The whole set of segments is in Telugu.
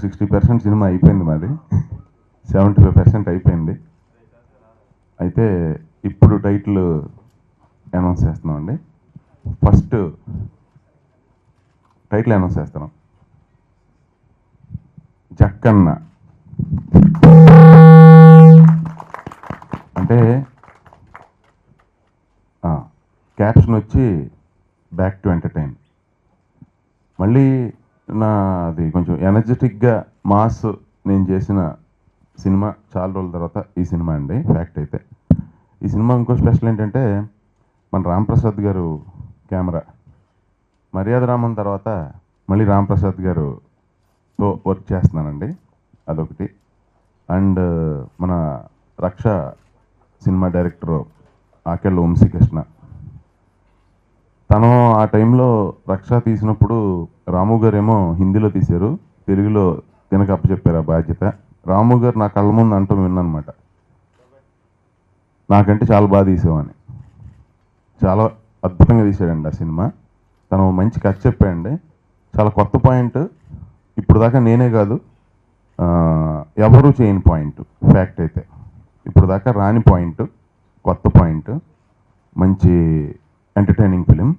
60% సినిమా అయిపోయింది మాది, 75% అయిపోయింది. అయితే ఇప్పుడు టైటిల్ అనౌన్స్ చేస్తున్నామండి. ఫస్ట్ టైటిల్ అనౌన్స్ చేస్తున్నాం, జక్కన్న. అంటే క్యాప్షన్ వచ్చి బ్యాక్ టు ఎంటర్టైన్. మళ్ళీ అది కొంచెం ఎనర్జెటిక్గా మాస్ నేను చేసిన సినిమా చాలా రోజుల తర్వాత ఈ సినిమా అండి. ఫ్యాక్ట్ అయితే ఈ సినిమా ఇంకో స్పెషల్ ఏంటంటే, మన రాంప్రసాద్ గారు కెమెరా, మర్యాద రామన్ తర్వాత మళ్ళీ రాంప్రసాద్ గారుతో వర్క్ చేస్తున్నానండి, అదొకటి. అండ్ మన రక్ష సినిమా డైరెక్టరు ఆకెళ్ళ వంశీకృష్ణ, తను ఆ టైంలో రక్ష తీసినప్పుడు రాము గారు ఏమో హిందీలో తీశారు, తెలుగులో తినక అప్పచెప్పారు ఆ బాధ్యత. రాము గారు నా కళ్ళ ముందు అంటూ విన్నమాట, నాకంటే చాలా బాగా తీసామని. చాలా అద్భుతంగా తీసాడండి ఆ సినిమా. తను మంచి కథ చెప్పాడండి, చాలా కొత్త పాయింట్. ఇప్పుడు దాకా నేనే కాదు, ఎవరూ చేయని పాయింట్. ఫ్యాక్ట్ అయితే ఇప్పుడు దాకా రాని పాయింట్, కొత్త పాయింట్, మంచి ఎంటర్టైనింగ్ ఫిలిం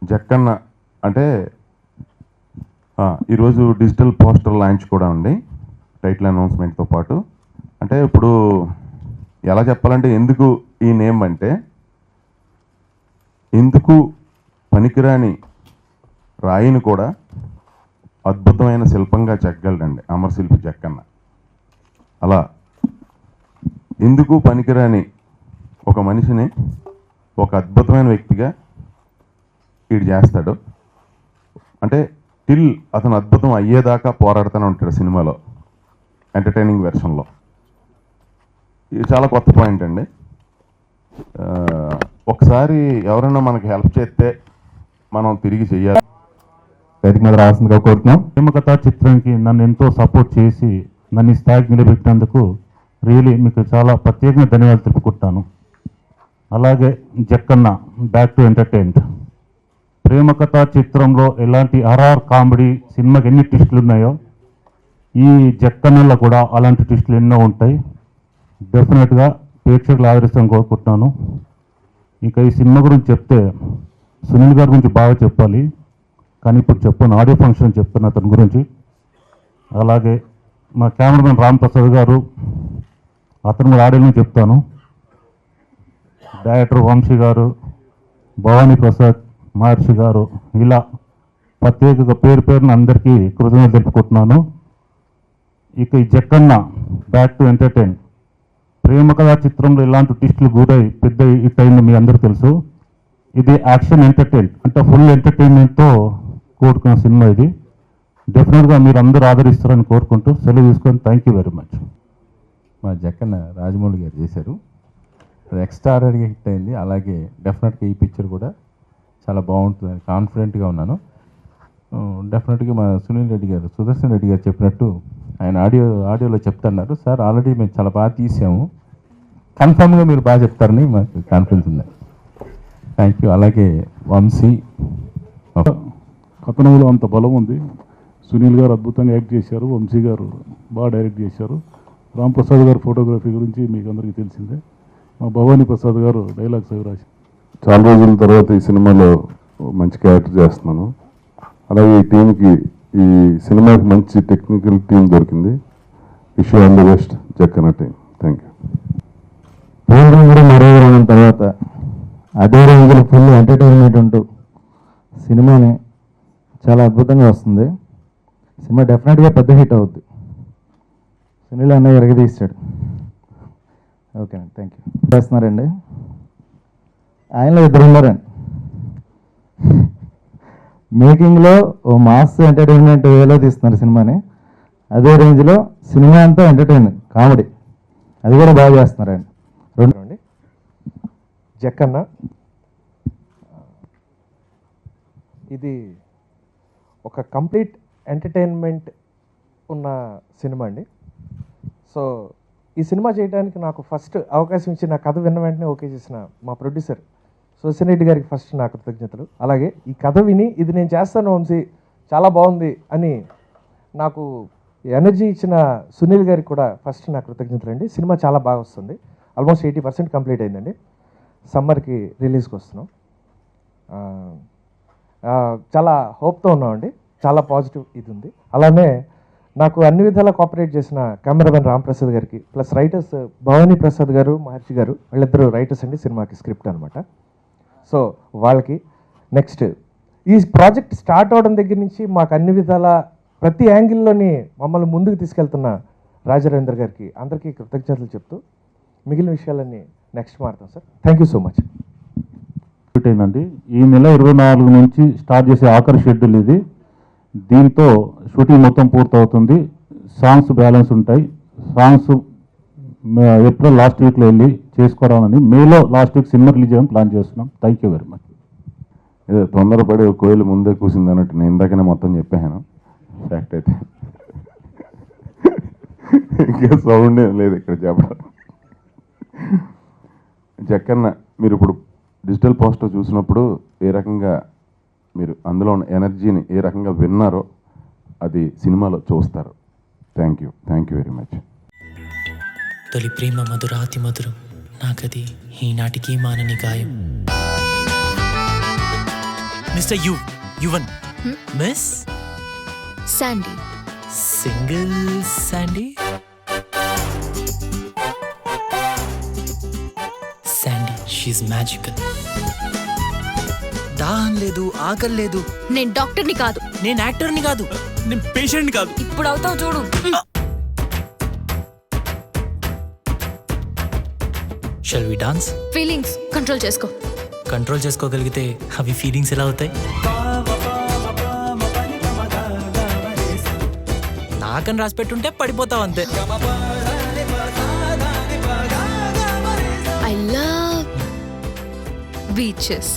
జక్కన్న. అంటే ఈరోజు డిజిటల్ పోస్టర్ లాంచ్ కూడా ఉంది టైటిల్ అనౌన్స్మెంట్తో పాటు. అంటే ఇప్పుడు ఎలా చెప్పాలంటే, ఎందుకు ఈ నేమ్ అంటే, ఎందుకు పనికిరాని రాయిని కూడా అద్భుతమైన శిల్పంగా చెక్కగలడండి అమరశిల్పి జక్కన్న. అలా ఎందుకు పనికిరాని ఒక మనిషిని ఒక అద్భుతమైన వ్యక్తిగా వీడు చేస్తాడు. అంటే టిల్ అతను అద్భుతం అయ్యేదాకా పోరాడుతూనే ఉంటాడు సినిమాలో, ఎంటర్టైనింగ్ వెర్షన్లో. ఇది చాలా కొత్త పాయింట్ అండి. ఒకసారి ఎవరైనా మనకి హెల్ప్ చేస్తే మనం తిరిగి చెయ్యాలి. వేదిక మీద రావాల్సిందిగా కోరుతున్నాం. ప్రేమ కథా చిత్రానికి నన్ను ఎంతో సపోర్ట్ చేసి నన్ను ఈ స్థాయికి నిలబెట్టినందుకు రియలీ మీకు చాలా ప్రత్యేకంగా ధన్యవాదాలు తెలుపుకుంటాను. అలాగే జక్కన్న బ్యాక్ టు ఎంటర్టైన్. ప్రేమ కథా చిత్రంలో ఎలాంటి హర్రర్ కామెడీ సినిమాకి ఎన్ని ట్విస్టులు ఉన్నాయో, ఈ జక్కన్నలో కూడా అలాంటి ట్విస్టులు ఎన్నో ఉంటాయి. డెఫినెట్గా ప్రేక్షకులు ఆదరిస్తాను కోరుకుంటున్నాను. ఇంకా ఈ సినిమా గురించి చెప్తే సునీల్ గారి గురించి బాగా చెప్పాలి, కానీ ఇప్పుడు చెప్పాను, ఆడియో ఫంక్షన్ చెప్తాను అతని గురించి. అలాగే మా కెమెరామెన్ రామ్ ప్రసాద్ గారు, అతను కూడా ఆడియోలో చెప్తాను. డైరెక్టర్ వంశీ గారు, భవానీ ప్రసాద్, మహర్షి గారు, ఇలా ప్రత్యేకంగా పేరు పేరున అందరికీ కృతజ్ఞతలు తెలుపుకుంటున్నాను. ఇక ఈ జక్కన్న బ్యాక్ టు ఎంటర్టైన్ ప్రేమ కథా చిత్రంలో ఇలాంటి ట్విస్టులు గురై పెద్ద హిట్ అయింది, మీ అందరూ తెలుసు. ఇది యాక్షన్ ఎంటర్టైన్, అంటే ఫుల్ ఎంటర్టైన్మెంట్తో కూడుకున్న సినిమా ఇది. డెఫినెట్గా మీరు అందరూ ఆదరిస్తారని కోరుకుంటూ సెలవు తీసుకొని థ్యాంక్ యూ వెరీ మచ్. మా జక్కన్న రాజమౌళి గారు చేశారు, అది ఎక్స్ట్రాడనరీగా హిట్ అయింది. అలాగే డెఫినెట్గా ఈ పిక్చర్ కూడా చాలా బాగుంటుందని కాన్ఫిడెంట్గా ఉన్నాను. డెఫినెట్గా మా సునీల్ రెడ్డి గారు, సుదర్శన్ రెడ్డి గారు చెప్పినట్టు ఆయన ఆడియోలో చెప్తున్నారు, సార్ ఆల్రెడీ మేము చాలా బాగా తీసాము, కన్ఫామ్గా మీరు బాగా చెప్తారని మాకు కాన్ఫిడెన్స్ ఉంది. Thank you. అలాగే వంశీ కథనంలో అంత బలం ఉంది. సునీల్ గారు అద్భుతంగా యాక్ట్ చేశారు, వంశీ గారు బాగా డైరెక్ట్ చేశారు. రామ్ ప్రసాద్ గారు ఫోటోగ్రఫీ గురించి మీకు అందరికీ తెలిసిందే. మా భవానీ ప్రసాద్ గారు డైలాగ్స్ అవి రాసి. చాలా రోజుల తర్వాత ఈ సినిమాలో మంచి క్యారెక్టర్ చేస్తున్నాను. అలాగే ఈ టీంకి, ఈ సినిమాకి మంచి టెక్నికల్ టీం దొరికింది. Wish you all the best Jakkanna team. Thank you. పూర్వం కూడా మరో రావడం తర్వాత అదే రేంజ్లో ఫుల్ ఎంటర్టైన్మెంట్ ఉంటూ సినిమాని చాలా అద్భుతంగా వస్తుంది. సినిమా డెఫినెట్గా పెద్ద హిట్ అవుద్ది. సునీల్ అన్నయ్య ఎరగదీశాడు. ఓకేనండి, థ్యాంక్ యూ. చేస్తున్నారండి, ఆయనలో ఇద్దరు ఉన్నారండి. మేకింగ్లో ఓ మాస్ ఎంటర్టైన్మెంట్ వేలో తీస్తున్నారు సినిమాని, అదే రేంజ్లో సినిమా అంతా ఎంటర్టైన్మెంట్ కామెడీ, అది కూడా బాగా చేస్తున్నారండి. అండి జక్కన్న ఇది ఒక కంప్లీట్ ఎంటర్టైన్మెంట్ ఉన్న సినిమా అండి. సో ఈ సినిమా చేయడానికి నాకు ఫస్ట్ అవకాశం ఇచ్చి నా కథ విన్న వెంటనే ఓకే చేసిన మా ప్రొడ్యూసర్ సుదర్శన్ రెడ్డి గారికి ఫస్ట్ నా కృతజ్ఞతలు. అలాగే ఈ కథ విని ఇది నేను చేస్తాను వంశీ, చాలా బాగుంది అని నాకు ఎనర్జీ ఇచ్చిన సునీల్ గారికి కూడా ఫస్ట్ నా కృతజ్ఞతలు అండి. సినిమా చాలా బాగా వస్తుంది. ఆల్మోస్ట్ 80% కంప్లీట్ అయిందండి. సమ్మర్కి రిలీజ్కి వస్తున్నాం. చాలా హోప్తో ఉన్నామండి. చాలా పాజిటివ్ ఇది ఉంది. అలానే నాకు అన్ని విధాలా కోఆపరేట్ చేసిన కెమెరామెన్ రామ్ ప్రసాద్ గారికి, ప్లస్ రైటర్స్ భవానీ ప్రసాద్ గారు, మహర్షి గారు, వీళ్ళిద్దరూ రైటర్స్ అండి సినిమాకి స్క్రిప్ట్ అనమాట. సో వాళ్ళకి నెక్స్ట్ ఈ ప్రాజెక్ట్ స్టార్ట్ అవడం దగ్గర నుంచి మాకు అన్ని విధాల ప్రతి యాంగిల్లోని మమ్మల్ని ముందుకు తీసుకెళ్తున్న రాజరేంద్ర గారికి అందరికీ కృతజ్ఞతలు చెప్తూ మిగిలిన విషయాలన్నీ నెక్స్ట్ మాట్లాడతాం sir. Thank you so much. అయిందండి. ఈ నెల 24 నుంచి స్టార్ట్ చేసే ఆఖరి షెడ్యూల్ ఇది. దీంతో షూటింగ్ మొత్తం పూర్తవుతుంది. సాంగ్స్ బ్యాలెన్స్ ఉంటాయి. సాంగ్స్ ఏప్రిల్ లాస్ట్ వీక్లో వెళ్ళి చేసుకోవాలని, మేలో లాస్ట్ వీక్ సినిమా రిలీజ్ చేయడం ప్లాన్ చేస్తున్నాం. Thank you very much. ఏదో తొందరపడి ఒక కోయిలు ముందే కూసింది అన్నట్టు నేను ఇందాకనే మొత్తం చెప్పాను. ఫ్యాక్ట్ అయితే ఇంకా సౌండ్ ఏం లేదు ఇక్కడ చెప్పడం. జక్కన్న, మీరు ఇప్పుడు డిజిటల్ పోస్టర్ చూసినప్పుడు ఏ రకంగా మీరు అందులో ఉన్న ఎనర్జీని ఏ రకంగా విన్నారో అది సినిమాలో చూస్తారు. Thank you very much. తొలి ప్రేమ మధురాతి మధురం, నాకది ఈనాటికి మానని గాయం. Mister Yuvan, miss Sandy, single Sandy. Sandy, she magical. దాహం లేదు, ఆకలి లేదు. నేను డాక్టర్ని కాదు, నేను యాక్టర్ని కాదు, నేను పేషెంట్ని కాదు. ఇప్పుడు అవుతావు చూడు. Shall we dance? Feelings control చేసుకో. కంట్రోల్ చేసుకోగలిగితే అవి ఫీలింగ్స్ ఎలా అవుతాయి? నాకని రాసి పెట్టుంటే పడిపోతావు అంతే. I love beaches.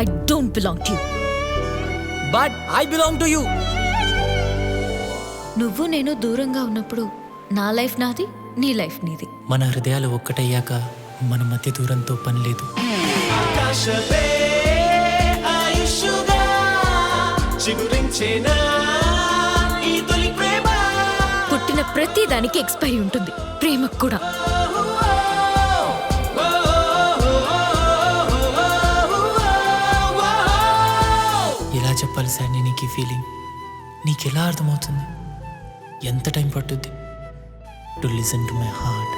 I don't belong to you, but I belong to you. నువ్వు నేను దూరంగా ఉన్నప్పుడు నా లైఫ్ నాది, నీ లైఫ్ నీది. మన హృదయాలు ఒక్కటయ్యాక మన మధ్య దూరంతో పని లేదు. పుట్టిన ప్రతి దానికి ఎక్స్పైరీ ఉంటుంది, ప్రేమకు కూడా. ఎలా చెప్పాలి సార్ నేను నీకు ఈ ఫీలింగ్? నీకెలా అర్థమవుతుంది? ఎంత టైం పట్టుద్ది to listen to my heart?